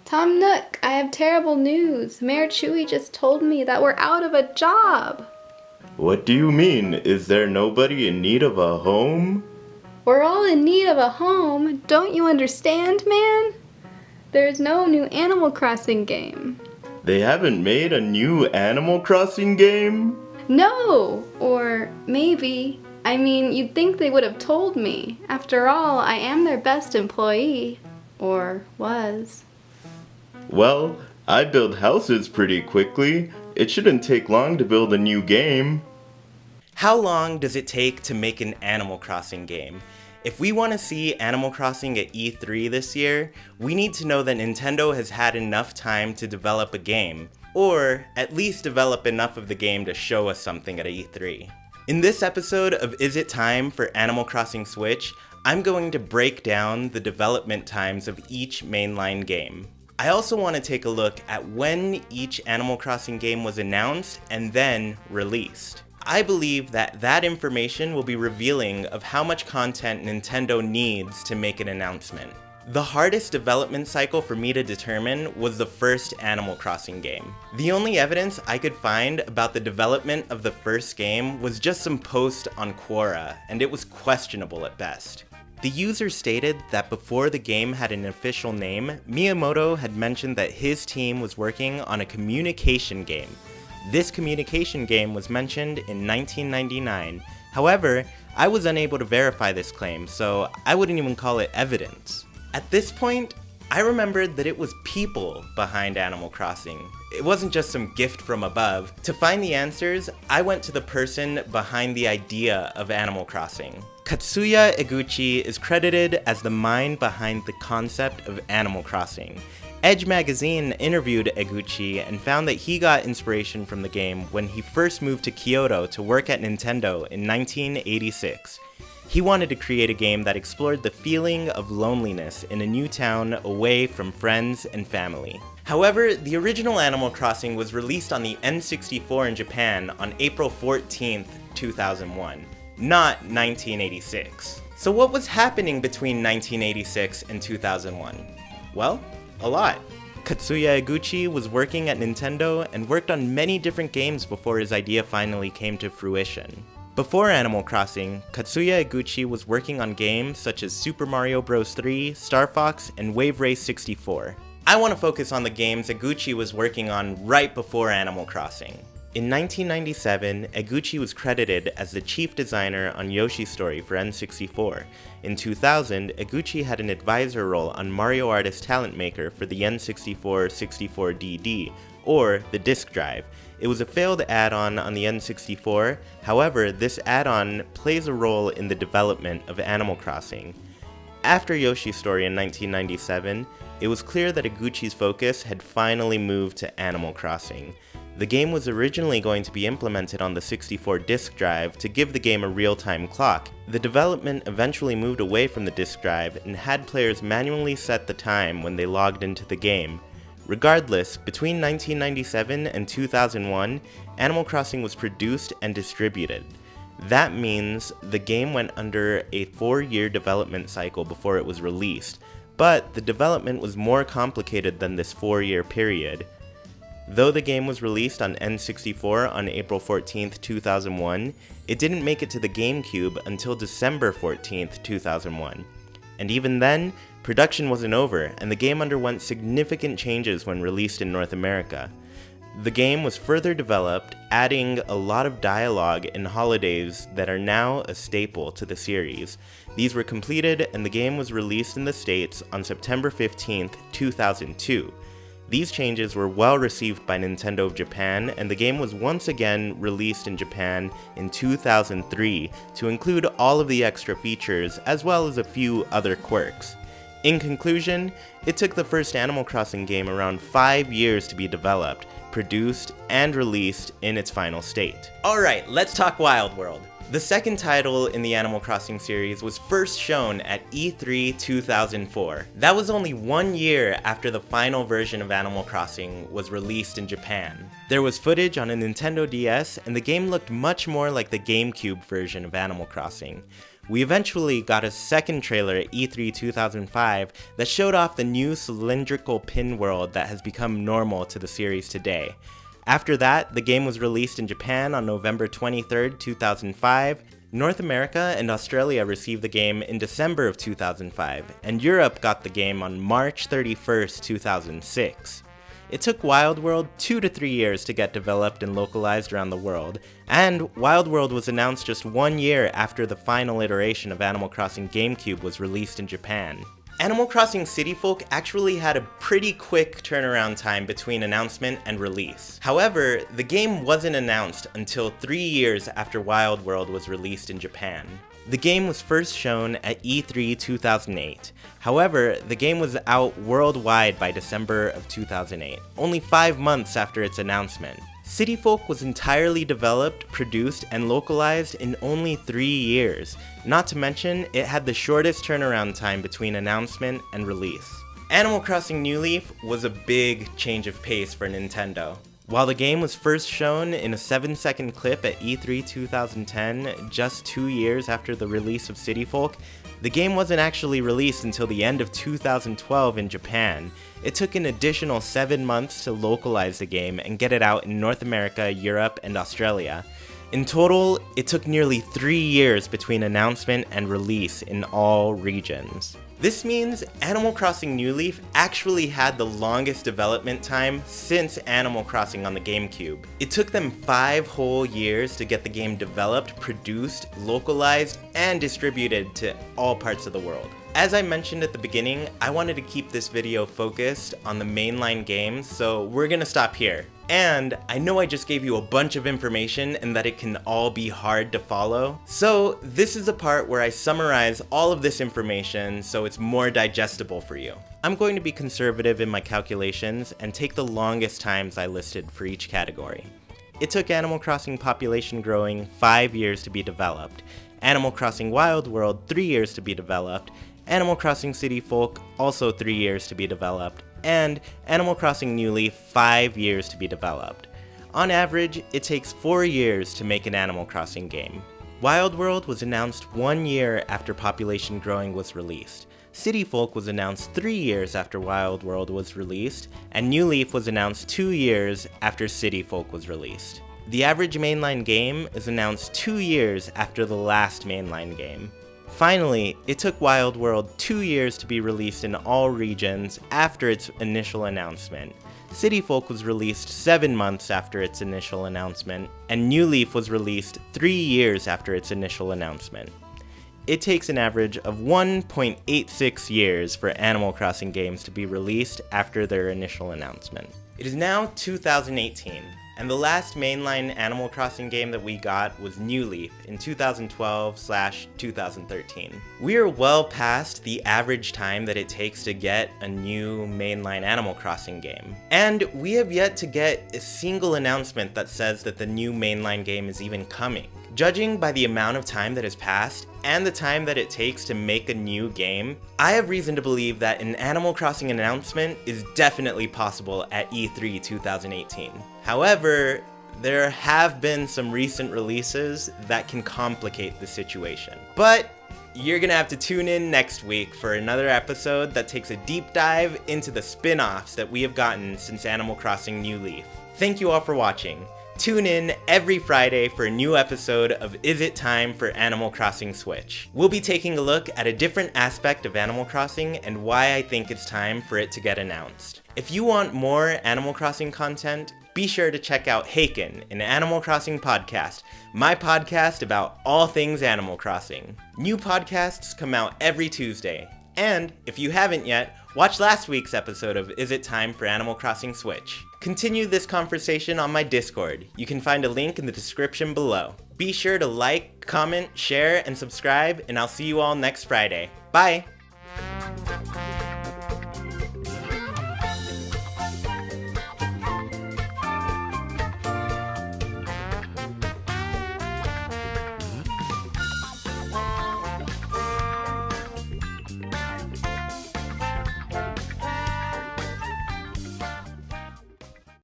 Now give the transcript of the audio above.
Tom Nook, I have terrible news. Mayor Chewy just told me that we're out of a job. What do you mean? Is there nobody in need of a home? We're all in need of a home. Don't you understand, man? There's no new Animal Crossing game. They haven't made a new Animal Crossing game? No! Or maybe. I mean, you'd think they would have told me. After all, I am their best employee. Or was. Well, I build houses pretty quickly. It shouldn't take long to build a new game. How long does it take to make an Animal Crossing game? If we want to see Animal Crossing at E3 this year, we need to know that Nintendo has had enough time to develop a game, or at least develop enough of the game to show us something at E3. In this episode of Is It Time for Animal Crossing Switch, I'm going to break down the development times of each mainline game. I also want to take a look at when each Animal Crossing game was announced and then released. I believe that information will be revealing of how much content Nintendo needs to make an announcement. The hardest development cycle for me to determine was the first Animal Crossing game. The only evidence I could find about the development of the first game was just some post on Quora, and it was questionable at best. The user stated that before the game had an official name, Miyamoto had mentioned that his team was working on a communication game. This communication game was mentioned in 1999. However, I was unable to verify this claim, so I wouldn't even call it evidence. At this point, I remembered that it was people behind Animal Crossing. It wasn't just some gift from above. To find the answers, I went to the person behind the idea of Animal Crossing. Katsuya Eguchi is credited as the mind behind the concept of Animal Crossing. Edge magazine interviewed Eguchi and found that he got inspiration from the game when he first moved to Kyoto to work at Nintendo in 1986. He wanted to create a game that explored the feeling of loneliness in a new town away from friends and family. However, the original Animal Crossing was released on the N64 in Japan on April 14th, 2001, not 1986. So what was happening between 1986 and 2001? Well, a lot. Katsuya Eguchi was working at Nintendo and worked on many different games before his idea finally came to fruition. Before Animal Crossing, Katsuya Eguchi was working on games such as Super Mario Bros. 3, Star Fox, and Wave Race 64. I want to focus on the games Eguchi was working on right before Animal Crossing. In 1997, Eguchi was credited as the chief designer on Yoshi's Story for N64. In 2000, Eguchi had an advisor role on Mario Artist Talent Maker for the N64 64DD, or the disk drive. It was a failed add-on on the N64, however, this add-on plays a role in the development of Animal Crossing. After Yoshi's Story in 1997, it was clear that Eguchi's focus had finally moved to Animal Crossing. The game was originally going to be implemented on the 64 disk drive to give the game a real-time clock. The development eventually moved away from the disk drive and had players manually set the time when they logged into the game. Regardless, between 1997 and 2001, Animal Crossing was produced and distributed. That means the game went under a 4-year development cycle before it was released, but the development was more complicated than this 4-year period. Though the game was released on N64 on April 14, 2001, it didn't make it to the GameCube until December 14, 2001. And even then, production wasn't over, and the game underwent significant changes when released in North America. The game was further developed, adding a lot of dialogue and holidays that are now a staple to the series. These were completed, and the game was released in the States on September 15, 2002. These changes were well received by Nintendo of Japan, and the game was once again released in Japan in 2003 to include all of the extra features as well as a few other quirks. In conclusion, it took the first Animal Crossing game around 5 years to be developed, produced, and released in its final state. Alright, let's talk Wild World. The second title in the Animal Crossing series was first shown at E3 2004. That was only 1 year after the final version of Animal Crossing was released in Japan. There was footage on a Nintendo DS, and the game looked much more like the GameCube version of Animal Crossing. We eventually got a second trailer at E3 2005 that showed off the new cylindrical pin world that has become normal to the series today. After that, the game was released in Japan on November 23, 2005, North America and Australia received the game in December of 2005, and Europe got the game on March 31, 2006. It took Wild World 2 to 3 years to get developed and localized around the world, and Wild World was announced just 1 year after the final iteration of Animal Crossing GameCube was released in Japan. Animal Crossing City Folk actually had a pretty quick turnaround time between announcement and release. However, the game wasn't announced until 3 years after Wild World was released in Japan. The game was first shown at E3 2008. However, the game was out worldwide by December of 2008, only 5 months after its announcement. City Folk was entirely developed, produced, and localized in only 3 years. Not to mention, it had the shortest turnaround time between announcement and release. Animal Crossing New Leaf was a big change of pace for Nintendo. While the game was first shown in a 7-second clip at E3 2010, just 2 years after the release of City Folk, the game wasn't actually released until the end of 2012 in Japan. It took an additional 7 months to localize the game and get it out in North America, Europe, and Australia. In total, it took nearly 3 years between announcement and release in all regions. This means Animal Crossing New Leaf actually had the longest development time since Animal Crossing on the GameCube. It took them 5 whole years to get the game developed, produced, localized, and distributed to all parts of the world. As I mentioned at the beginning, I wanted to keep this video focused on the mainline games, so we're gonna stop here. And I know I just gave you a bunch of information and that it can all be hard to follow. So this is a part where I summarize all of this information so it's more digestible for you. I'm going to be conservative in my calculations and take the longest times I listed for each category. It took Animal Crossing Population Growing 5 years to be developed, Animal Crossing Wild World 3 years to be developed, Animal Crossing City Folk also 3 years to be developed, and Animal Crossing New Leaf 5 years to be developed. On average, it takes 4 years to make an Animal Crossing game. Wild World was announced 1 year after Population Growing was released. City Folk was announced 3 years after Wild World was released, and New Leaf was announced 2 years after City Folk was released. The average mainline game is announced 2 years after the last mainline game. Finally, it took Wild World 2 years to be released in all regions after its initial announcement. City Folk was released 7 months after its initial announcement, and New Leaf was released 3 years after its initial announcement. It takes an average of 1.86 years for Animal Crossing games to be released after their initial announcement. It is now 2018. And the last mainline Animal Crossing game that we got was New Leaf in 2012/2013. We are well past the average time that it takes to get a new mainline Animal Crossing game. And we have yet to get a single announcement that says that the new mainline game is even coming. Judging by the amount of time that has passed and the time that it takes to make a new game, I have reason to believe that an Animal Crossing announcement is definitely possible at E3 2018. However, there have been some recent releases that can complicate the situation. But you're gonna have to tune in next week for another episode that takes a deep dive into the spin-offs that we have gotten since Animal Crossing New Leaf. Thank you all for watching. Tune in every Friday for a new episode of Is It Time for Animal Crossing Switch? We'll be taking a look at a different aspect of Animal Crossing and why I think it's time for it to get announced. If you want more Animal Crossing content, be sure to check out Haken, an Animal Crossing podcast, my podcast about all things Animal Crossing. New podcasts come out every Tuesday. And if you haven't yet, watch last week's episode of Is It Time for Animal Crossing Switch? Continue this conversation on my Discord. You can find a link in the description below. Be sure to like, comment, share, and subscribe, and I'll see you all next Friday. Bye!